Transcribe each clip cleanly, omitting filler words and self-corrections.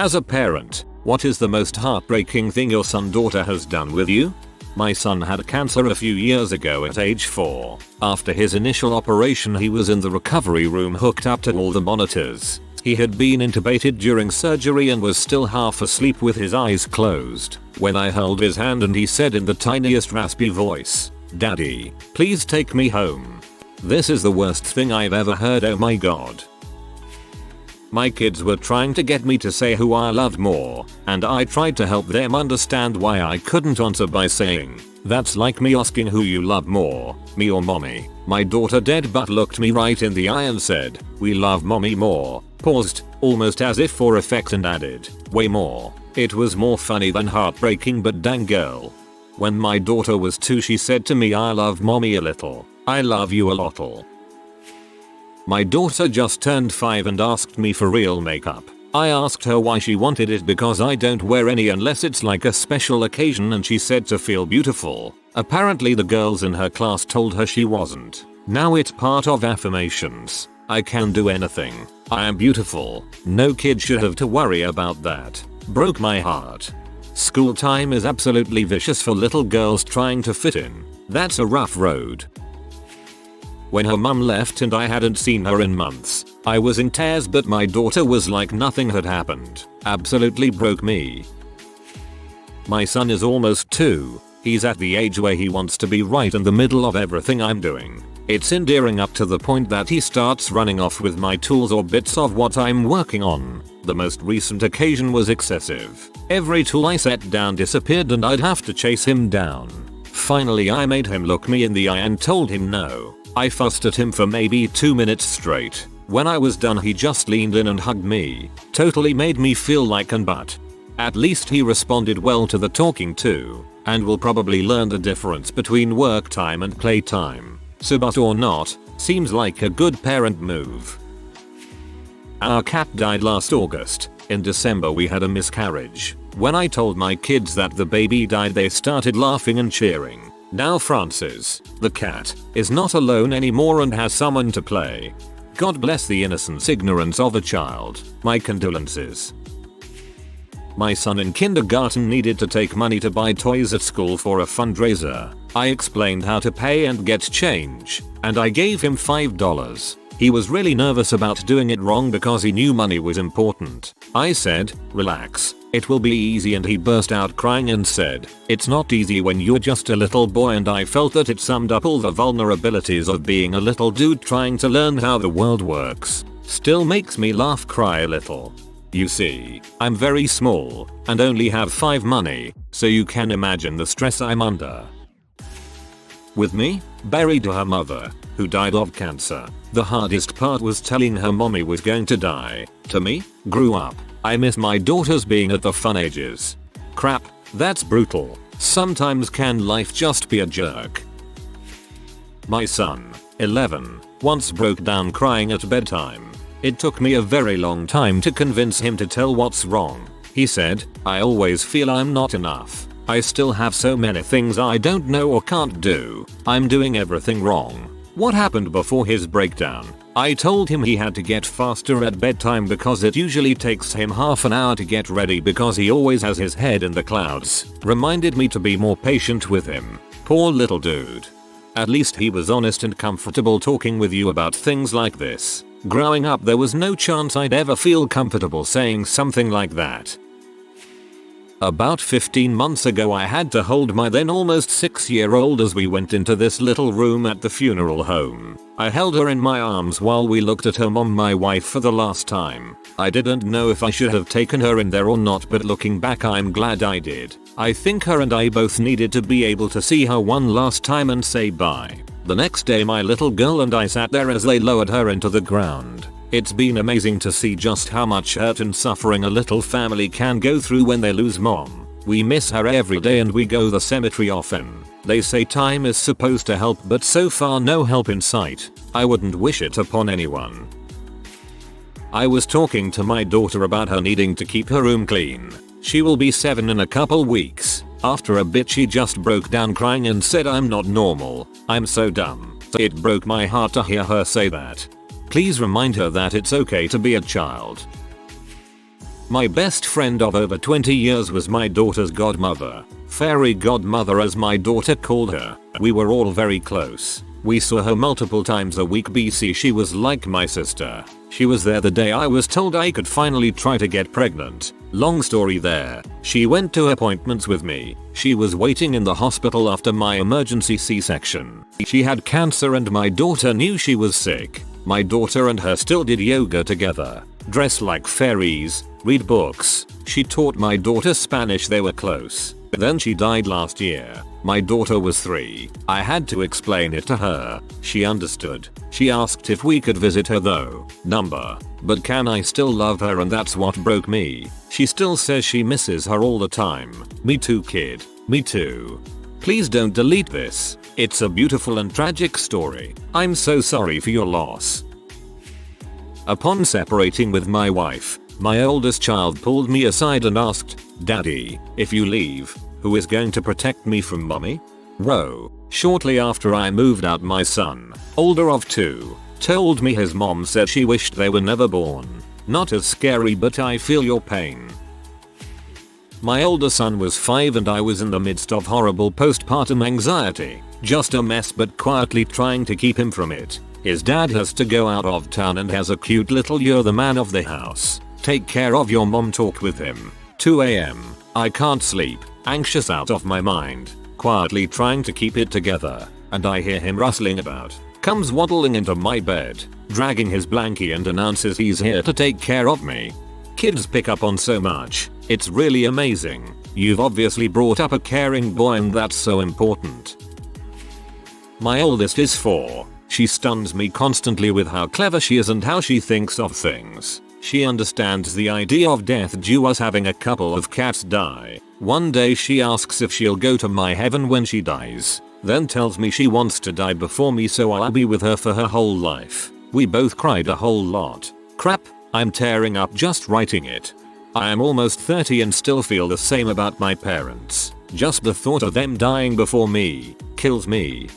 As a parent, what is the most heartbreaking thing your son/daughter has done with you? My son had cancer a few years ago at age 4. After his initial operation, he was in the recovery room hooked up to all the monitors. He had been intubated during surgery and was still half asleep with his eyes closed when I held his hand, and he said in the tiniest raspy voice, "Daddy, please take me home." This is the worst thing I've ever heard, oh my god. My kids were trying to get me to say who I loved more, and I tried to help them understand why I couldn't answer by saying, "That's like me asking who you love more, me or mommy." My daughter dead but looked me right in the eye and said, "We love mommy more," paused, almost as if for effect, and added, "Way more." It was more funny than heartbreaking, but dang girl. When my daughter was 2, she said to me, "I love mommy a little. I love you a lottle." My daughter just turned 5 and asked me for real makeup. I asked her why she wanted it because I don't wear any unless it's like a special occasion, and she said to feel beautiful. Apparently the girls in her class told her she wasn't. Now it's part of affirmations. I can do anything. I am beautiful. No kid should have to worry about that. Broke my heart. School time is absolutely vicious for little girls trying to fit in. That's a rough road. When her mum left and I hadn't seen her in months, I was in tears, but my daughter was like nothing had happened. Absolutely broke me. My son is almost 2. He's at the age where he wants to be right in the middle of everything I'm doing. It's endearing up to the point that he starts running off with my tools or bits of what I'm working on. The most recent occasion was excessive. Every tool I set down disappeared and I'd have to chase him down. Finally I made him look me in the eye and told him no. I fussed at him for maybe 2 minutes straight. When I was done, he just leaned in and hugged me. Totally made me feel like an butt. At least he responded well to the talking to, and will probably learn the difference between work time and play time. So but or not, seems like a good parent move. Our cat died last August. In December we had a miscarriage. When I told my kids that the baby died, they started laughing and cheering. Now Francis, the cat, is not alone anymore and has someone to play. God bless the innocence ignorance of a child. My condolences. My son in kindergarten needed to take money to buy toys at school for a fundraiser. I explained how to pay and get change, and I gave him $5. He was really nervous about doing it wrong because he knew money was important. I said, "Relax. It will be easy," and he burst out crying and said, "It's not easy when you're just a little boy," and I felt that it summed up all the vulnerabilities of being a little dude trying to learn how the world works. Still makes me laugh, cry a little. You see, I'm very small and only have 5 money, so you can imagine the stress I'm under. With me, buried her mother, who died of cancer. The hardest part was telling her mommy was going to die. To me, grew up. I miss my daughters being at the fun ages. Crap, that's brutal. Sometimes can life just be a jerk? My son, 11, once broke down crying at bedtime. It took me a very long time to convince him to tell what's wrong. He said, "I always feel I'm not enough. I still have so many things I don't know or can't do. I'm doing everything wrong." What happened before his breakdown? I told him he had to get faster at bedtime because it usually takes him half an hour to get ready because he always has his head in the clouds. Reminded me to be more patient with him. Poor little dude. At least he was honest and comfortable talking with you about things like this. Growing up, there was no chance I'd ever feel comfortable saying something like that. About 15 months ago, I had to hold my then almost 6-year-old as we went into this little room at the funeral home. I held her in my arms while we looked at her mom, my wife, for the last time. I didn't know if I should have taken her in there or not, but looking back I'm glad I did. I think her and I both needed to be able to see her one last time and say bye. The next day my little girl and I sat there as they lowered her into the ground. It's been amazing to see just how much hurt and suffering a little family can go through when they lose mom. We miss her every day and we go to the cemetery often. They say time is supposed to help, but so far no help in sight. I wouldn't wish it upon anyone. I was talking to my daughter about her needing to keep her room clean. She will be 7 in a couple weeks. After a bit she just broke down crying and said, "I'm not normal. I'm so dumb." It broke my heart to hear her say that. Please remind her that it's okay to be a child. My best friend of over 20 years was my daughter's godmother. Fairy godmother as my daughter called her. We were all very close. We saw her multiple times a week. BC she was like my sister. She was there the day I was told I could finally try to get pregnant. Long story there. She went to appointments with me. She was waiting in the hospital after my emergency C-section. She had cancer and my daughter knew she was sick. My daughter and her still did yoga together. Dress like fairies. Read books. She taught my daughter Spanish. They were close. Then she died last year. My daughter was 3. I had to explain it to her. She understood. She asked if we could visit her though. But can I still love her, and that's what broke me. She still says she misses her all the time. Me too, kid. Me too. Please don't delete this. It's a beautiful and tragic story. I'm so sorry for your loss. Upon separating with my wife, my oldest child pulled me aside and asked, "Daddy, if you leave, who is going to protect me from mommy?" Shortly after I moved out, my son, older of 2, told me his mom said she wished they were never born. Not as scary, but I feel your pain. My older son was 5 and I was in the midst of horrible postpartum anxiety. Just a mess, but quietly trying to keep him from it. His dad has to go out of town and has a cute little "you're the man of the house. Take care of your mom" talk with him. 2 a.m. I can't sleep, anxious out of my mind, quietly trying to keep it together, and I hear him rustling about. Comes waddling into my bed, dragging his blankie, and announces he's here to take care of me. Kids pick up on so much. It's really amazing. You've obviously brought up a caring boy, and that's so important. My oldest is 4. She stuns me constantly with how clever she is and how she thinks of things. She understands the idea of death due us having a couple of cats die. One day she asks if she'll go to my heaven when she dies, then tells me she wants to die before me so I'll be with her for her whole life. We both cried a whole lot. Crap, I'm tearing up just writing it. I am almost 30 and still feel the same about my parents. Just the thought of them dying before me kills me.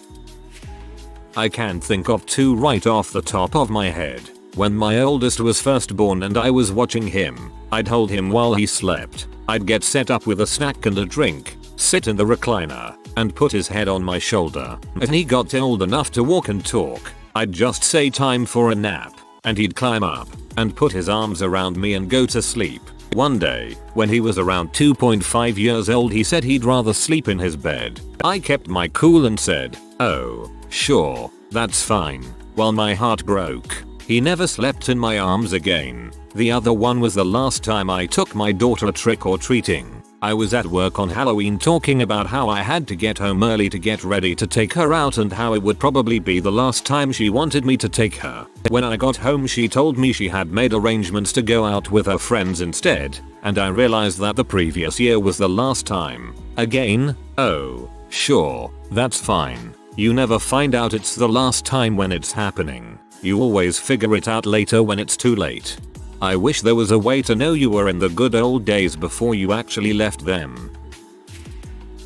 I can't think of 2 right off the top of my head. When my oldest was first born and I was watching him, I'd hold him while he slept. I'd get set up with a snack and a drink, sit in the recliner, and put his head on my shoulder. When he got old enough to walk and talk, I'd just say time for a nap, and he'd climb up and put his arms around me and go to sleep. One day, when he was around 2.5 years old, he said he'd rather sleep in his bed. I kept my cool and said, "Oh, sure, that's fine," while my heart broke. He never slept in my arms again. The other one was the last time I took my daughter trick-or-treating. I was at work on Halloween talking about how I had to get home early to get ready to take her out and how it would probably be the last time she wanted me to take her. When I got home, she told me she had made arrangements to go out with her friends instead, and I realized that the previous year was the last time. Again? Oh, sure, that's fine. You never find out it's the last time when it's happening. You always figure it out later when it's too late. I wish there was a way to know you were in the good old days before you actually left them.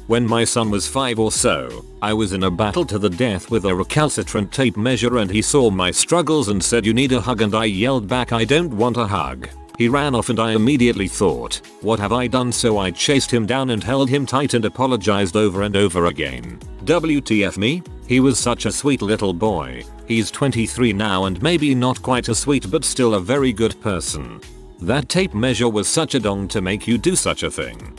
When my son was 5 or so, I was in a battle to the death with a recalcitrant tape measure, and he saw my struggles and said, "You need a hug," and I yelled back, "I don't want a hug." He ran off and I immediately thought, what have I done? So I chased him down and held him tight and apologized over and over again. WTF me? He was such a sweet little boy. He's 23 now and maybe not quite as sweet, but still a very good person. That tape measure was such a dong to make you do such a thing.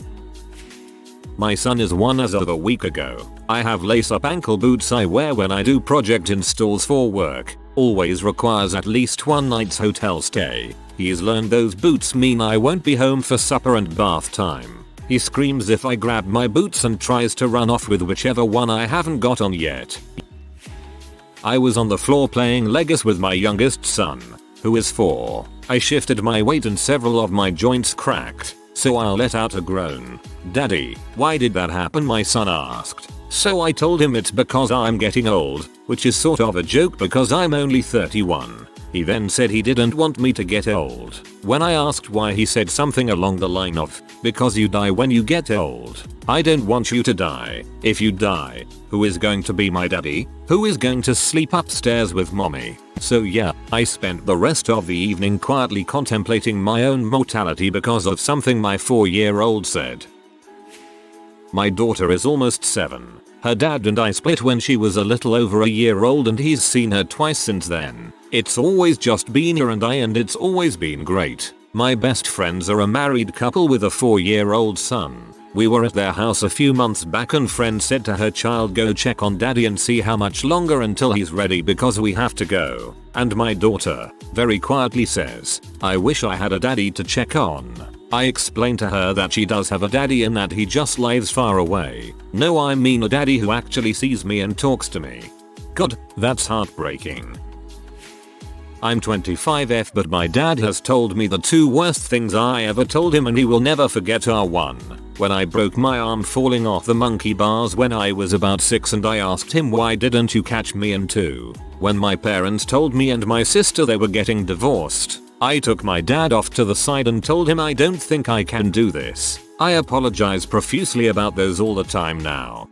My son is 1 as of a week ago. I have lace-up ankle boots I wear when I do project installs for work. Always requires at least 1 night's hotel stay. He's learned those boots mean I won't be home for supper and bath time. He screams if I grab my boots and tries to run off with whichever one I haven't got on yet. I was on the floor playing Legos with my youngest son, who is 4. I shifted my weight and several of my joints cracked, so I let out a groan. "Daddy, why did that happen?" my son asked. So I told him it's because I'm getting old, which is sort of a joke because I'm only 31. He then said he didn't want me to get old. When I asked why, he said something along the line of, because you die when you get old. I don't want you to die. If you die, who is going to be my daddy? Who is going to sleep upstairs with mommy? So yeah, I spent the rest of the evening quietly contemplating my own mortality because of something my 4-year-old said. My daughter is almost 7. Her dad and I split when she was a little over a year old and he's seen her twice since then. It's always just been her and I, and it's always been great. My best friends are a married couple with a 4-year-old son. We were at their house a few months back and friend said to her child, go check on daddy and see how much longer until he's ready because we have to go. And my daughter, very quietly says, I wish I had a daddy to check on. I explained to her that she does have a daddy and that he just lives far away. No, I mean a daddy who actually sees me and talks to me. God, that's heartbreaking. I'm 25F, but my dad has told me the 2 worst things I ever told him and he will never forget are: 1. When I broke my arm falling off the monkey bars when I was about 6 and I asked him, why didn't you catch me? And 2. When my parents told me and my sister they were getting divorced. I took my dad off to the side and told him I don't think I can do this. I apologize profusely about those all the time now.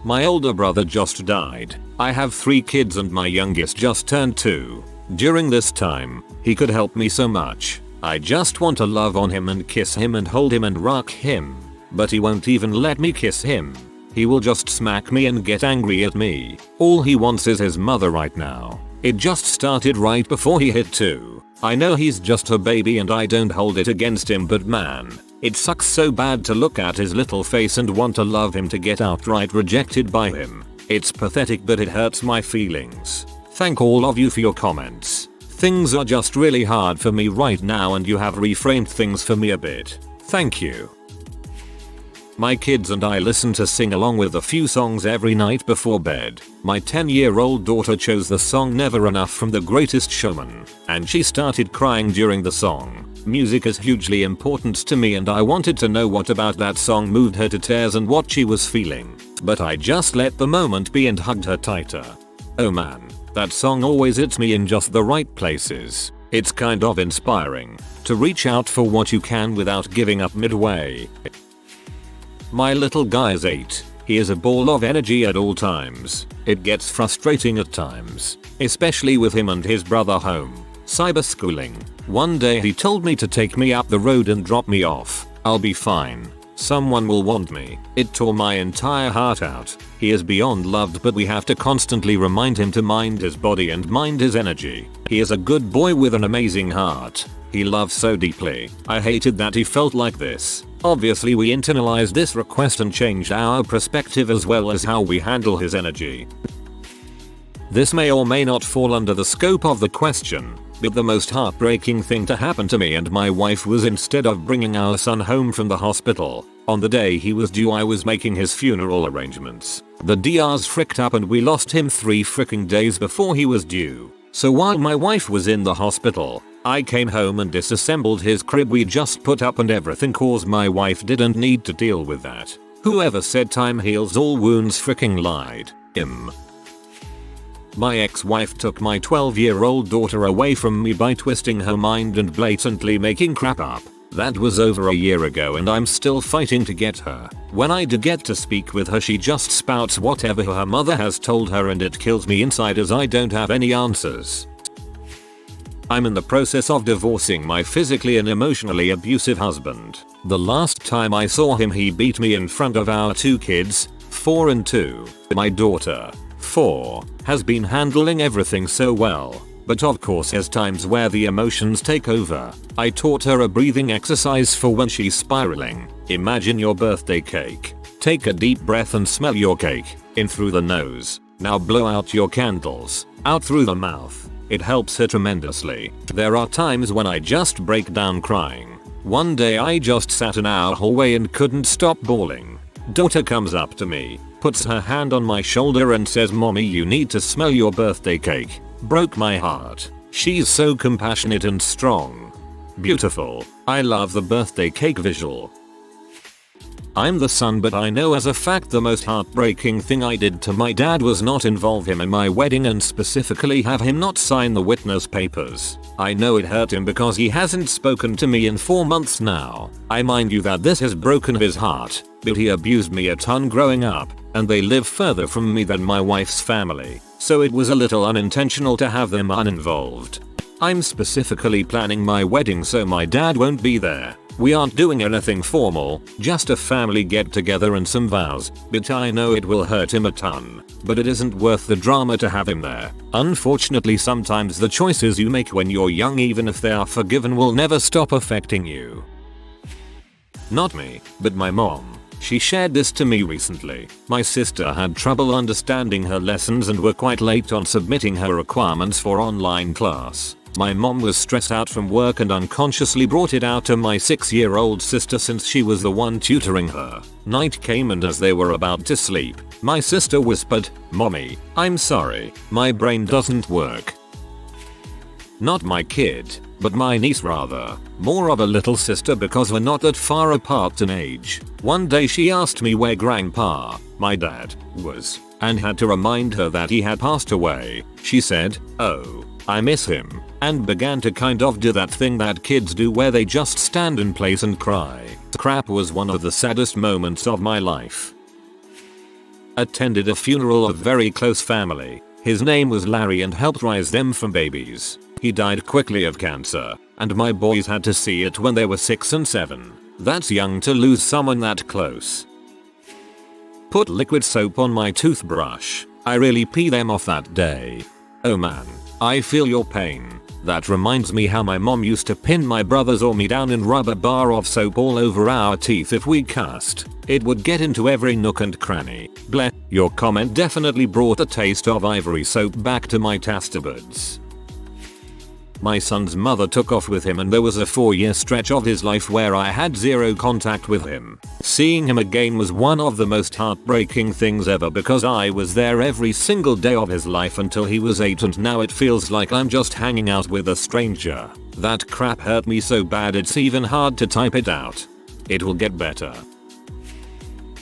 My older brother just died. I have 3 kids and my youngest just turned 2. During this time, he could help me so much. I just want to love on him and kiss him and hold him and rock him. But he won't even let me kiss him. He will just smack me and get angry at me. All he wants is his mother right now. It just started right before he hit 2. I know he's just a baby and I don't hold it against him, but man, it sucks so bad to look at his little face and want to love him to get outright rejected by him. It's pathetic, but it hurts my feelings. Thank all of you for your comments. Things are just really hard for me right now and you have reframed things for me a bit. Thank you. My kids and I listen to sing along with a few songs every night before bed. My 10-year-old daughter chose the song Never Enough from The Greatest Showman, and she started crying during the song. Music is hugely important to me and I wanted to know what about that song moved her to tears and what she was feeling. But I just let the moment be and hugged her tighter. Oh man, that song always hits me in just the right places. It's kind of inspiring to reach out for what you can without giving up midway. My little guy is 8. He is a ball of energy at all times. It gets frustrating at times, especially with him and his brother home cyberschooling. One day he told me to take me up the road and drop me off. I'll be fine. Someone will want me. It tore my entire heart out. He is beyond loved, but we have to constantly remind him to mind his body and mind his energy. He is a good boy with an amazing heart. He loves so deeply. I hated that he felt like this. Obviously we internalized this request and changed our perspective as well as how we handle his energy. This may or may not fall under the scope of the question, but the most heartbreaking thing to happen to me and my wife was, instead of bringing our son home from the hospital, on the day he was due I was making his funeral arrangements. The DRs fricked up and we lost him 3 fricking days before he was due. So while my wife was in the hospital, I came home and disassembled his crib we just put up and everything, cause my wife didn't need to deal with that. Whoever said time heals all wounds fricking lied. My ex-wife took my 12-year-old daughter away from me by twisting her mind and blatantly making crap up. That was over a year ago and I'm still fighting to get her. When I do get to speak with her, she just spouts whatever her mother has told her and it kills me inside as I don't have any answers. I'm in the process of divorcing my physically and emotionally abusive husband. The last time I saw him he beat me in front of our 2 kids, 4 and 2. My daughter, 4, has been handling everything so well. But of course there's times where the emotions take over. I taught her a breathing exercise for when she's spiraling. Imagine your birthday cake. Take a deep breath and smell your cake. In through the nose. Now blow out your candles. Out through the mouth. It helps her tremendously. There are times when I just break down crying. One day I just sat in our hallway and couldn't stop bawling. Daughter comes up to me, puts her hand on my shoulder and says, "Mommy, you need to smell your birthday cake." Broke my heart. She's so compassionate and strong. Beautiful. I love the birthday cake visual. I'm the son, but I know as a fact the most heartbreaking thing I did to my dad was not involve him in my wedding and specifically have him not sign the witness papers. I know it hurt him because he hasn't spoken to me in 4 months now. I mind you that this has broken his heart, but he abused me a ton growing up, and they live further from me than my wife's family, so it was a little unintentional to have them uninvolved. I'm specifically planning my wedding so my dad won't be there. We aren't doing anything formal, just a family get together and some vows, but I know it will hurt him a ton. But it isn't worth the drama to have him there. Unfortunately, sometimes the choices you make when you're young, even if they are forgiven, will never stop affecting you. Not me, but my mom. She shared this to me recently. My sister had trouble understanding her lessons and were quite late on submitting her requirements for online class. My mom was stressed out from work and unconsciously brought it out to my 6-year-old sister since she was the one tutoring her. Night came and as they were about to sleep, my sister whispered, "Mommy, I'm sorry, my brain doesn't work." Not my kid, but my niece rather. More of a little sister because we're not that far apart in age. One day she asked me where Grandpa, my dad, was, and had to remind her that he had passed away. She said, "Oh, I miss him," and began to kind of do that thing that kids do where they just stand in place and cry. Crap was one of the saddest moments of my life. Attended a funeral of very close family. His name was Larry and helped raise them from babies. He died quickly of cancer, and my boys had to see it when they were 6 and 7. That's young to lose someone that close. Put liquid soap on my toothbrush. I really pee them off that day. Oh man, I feel your pain. That reminds me how my mom used to pin my brothers or me down and rub a bar of soap all over our teeth if we cussed. It would get into every nook and cranny. Bleh, your comment definitely brought the taste of ivory soap back to my tasterbuds. My son's mother took off with him and there was a 4-year stretch of his life where I had zero contact with him. Seeing him again was one of the most heartbreaking things ever because I was there every single day of his life until he was 8 and now it feels like I'm just hanging out with a stranger. That crap hurt me so bad it's even hard to type it out. It will get better.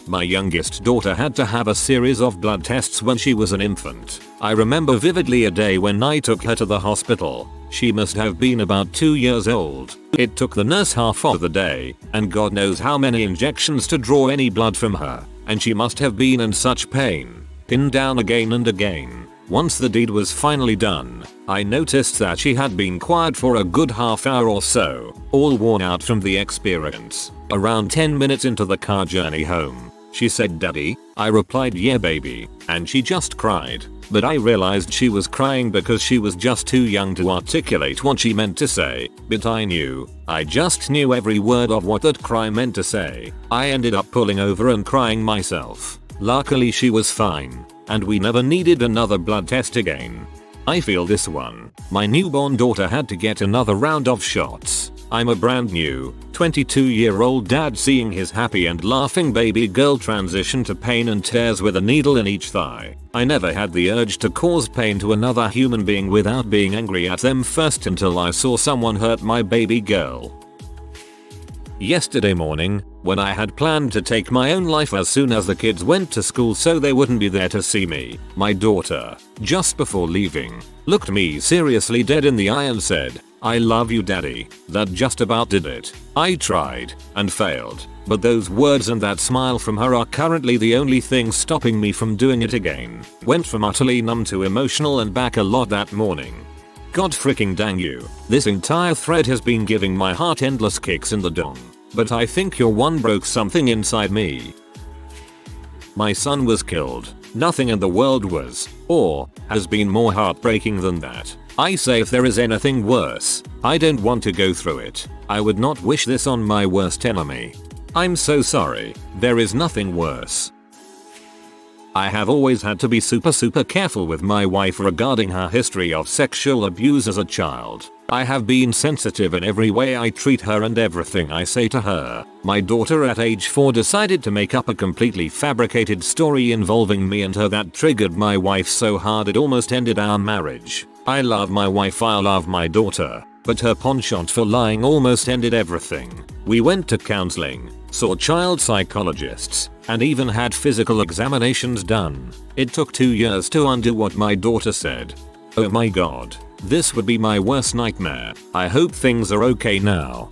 My youngest daughter had to have a series of blood tests when she was an infant. I remember vividly a day when I took her to the hospital. She must have been about 2 years old. It took the nurse half of the day, and God knows how many injections to draw any blood from her, and she must have been in such pain, pinned down again and again. Once the deed was finally done, I noticed that she had been quiet for a good half hour or so, all worn out from the experience. Around 10 minutes into the car journey home, she said, "Daddy?" I replied, "Yeah baby," and she just cried. But I realized she was crying because she was just too young to articulate what she meant to say. But I just knew every word of what that cry meant to say. I ended up pulling over and crying myself. Luckily she was fine, and we never needed another blood test again. I feel this one. My newborn daughter had to get another round of shots. I'm a brand new, 22-year-old dad seeing his happy and laughing baby girl transition to pain and tears with a needle in each thigh. I never had the urge to cause pain to another human being without being angry at them first until I saw someone hurt my baby girl. Yesterday morning, when I had planned to take my own life as soon as the kids went to school so they wouldn't be there to see me, my daughter, just before leaving, looked me seriously dead in the eye and said, "I love you daddy." That just about did it. I tried and failed, but those words and that smile from her are currently the only thing stopping me from doing it again. Went from utterly numb to emotional and back a lot that morning. God freaking dang you. This entire thread has been giving my heart endless kicks in the dong. But I think your one broke something inside me. My son was killed. Nothing in the world was, or has been more heartbreaking than that. I say if there is anything worse, I don't want to go through it. I would not wish this on my worst enemy. I'm so sorry. There is nothing worse. I have always had to be super careful with my wife regarding her history of sexual abuse as a child. I have been sensitive in every way I treat her and everything I say to her. My daughter at age 4 decided to make up a completely fabricated story involving me and her that triggered my wife so hard it almost ended our marriage. I love my wife, I love my daughter, but her penchant for lying almost ended everything. We went to counseling, saw child psychologists, and even had physical examinations done. It took 2 years to undo what my daughter said. Oh my god. This would be my worst nightmare. I hope things are okay now.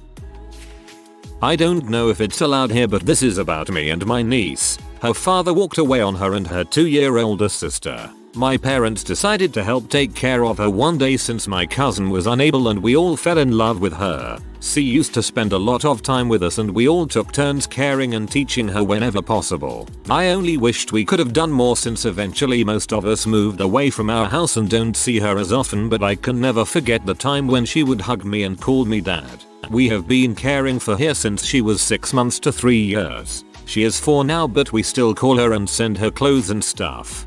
I don't know if it's allowed here, but this is about me and my niece. Her father walked away on her and her 2-year-older sister. My parents decided to help take care of her one day since my cousin was unable, and we all fell in love with her. She used to spend a lot of time with us and we all took turns caring and teaching her whenever possible. I only wished we could have done more since eventually most of us moved away from our house and don't see her as often, but I can never forget the time when she would hug me and call me dad. We have been caring for her since she was 6 months to 3 years. She is 4 now, but we still call her and send her clothes and stuff.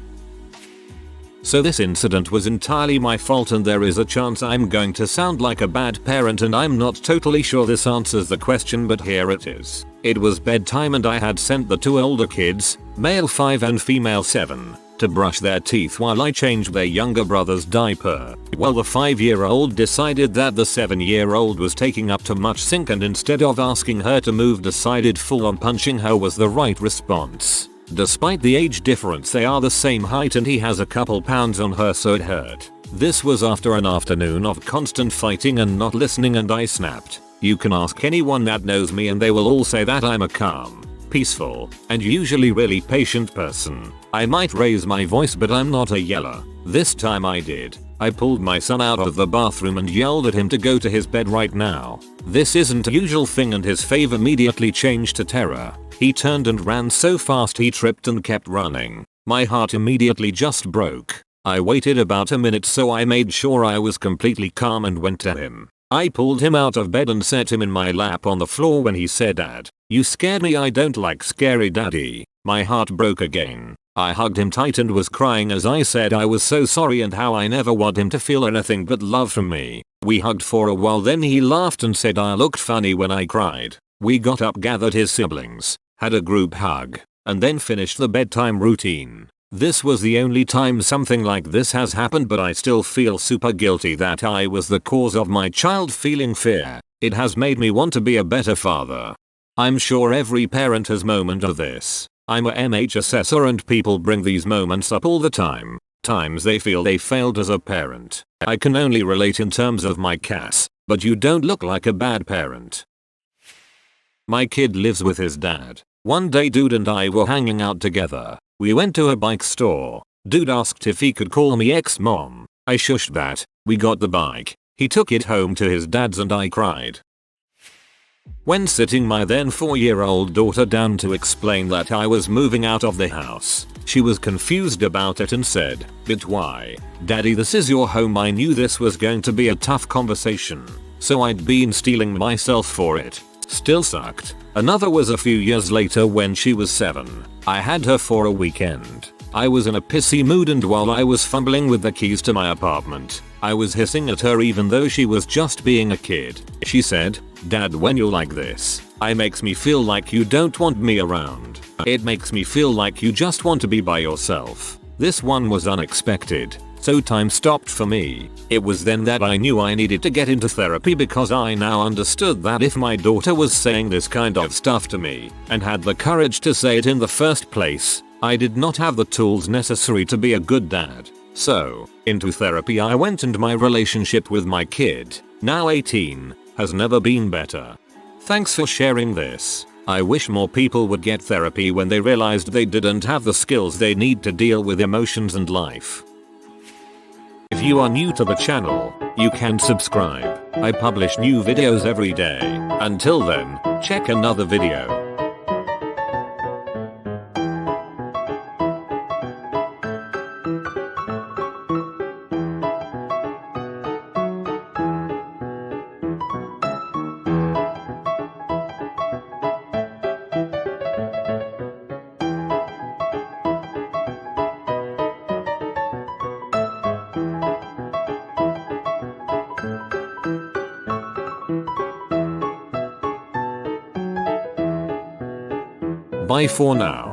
So this incident was entirely my fault, and there is a chance I'm going to sound like a bad parent, and I'm not totally sure this answers the question, but here it is. It was bedtime and I had sent the 2 older kids, male 5 and female 7, to brush their teeth while I changed their younger brother's diaper. Well, the 5-year-old decided that the 7-year-old was taking up too much sink, and instead of asking her to move decided full-on punching her was the right response. Despite the age difference, they are the same height and he has a couple pounds on her, so it hurt. This was after an afternoon of constant fighting and not listening, and I snapped. You can ask anyone that knows me and they will all say that I'm a calm, peaceful, and usually really patient person. I might raise my voice, but I'm not a yeller. This time I did. I pulled my son out of the bathroom and yelled at him to go to his bed right now. This isn't a usual thing and his face immediately changed to terror. He turned and ran so fast he tripped and kept running. My heart immediately just broke. I waited about a minute, so I made sure I was completely calm and went to him. I pulled him out of bed and set him in my lap on the floor when he said, "Dad, you scared me. I don't like scary daddy." My heart broke again. I hugged him tight and was crying as I said I was so sorry and how I never want him to feel anything but love from me. We hugged for a while, then he laughed and said I looked funny when I cried. We got up, gathered his siblings, had a group hug, and then finished the bedtime routine. This was the only time something like this has happened, but I still feel super guilty that I was the cause of my child feeling fear. It has made me want to be a better father. I'm sure every parent has moment of this. I'm a MH assessor and people bring these moments up all the time. Times they feel they failed as a parent. I can only relate in terms of my Cass, but you don't look like a bad parent. My kid lives with his dad. One day dude and I were hanging out together. We went to a bike store. Dude asked if he could call me ex-mom. I shushed that. We got the bike. He took it home to his dad's and I cried. When sitting my then 4-year-old daughter down to explain that I was moving out of the house, she was confused about it and said, "But why? Daddy, this is your home." I knew this was going to be a tough conversation, so I'd been steeling myself for it. Still sucked. Another was a few years later when she was 7. I had her for a weekend. I was in a pissy mood and while I was fumbling with the keys to my apartment, I was hissing at her even though she was just being a kid. She said, "Dad, when you're like this, it makes me feel like you don't want me around. It makes me feel like you just want to be by yourself." This one was unexpected, so time stopped for me. It was then that I knew I needed to get into therapy because I now understood that if my daughter was saying this kind of stuff to me and had the courage to say it in the first place, I did not have the tools necessary to be a good dad. So, into therapy I went, and my relationship with my kid, now 18, has never been better. Thanks for sharing this. I wish more people would get therapy when they realized they didn't have the skills they need to deal with emotions and life. If you are new to the channel, you can subscribe. I publish new videos every day. Until then, check another video. Bye for now.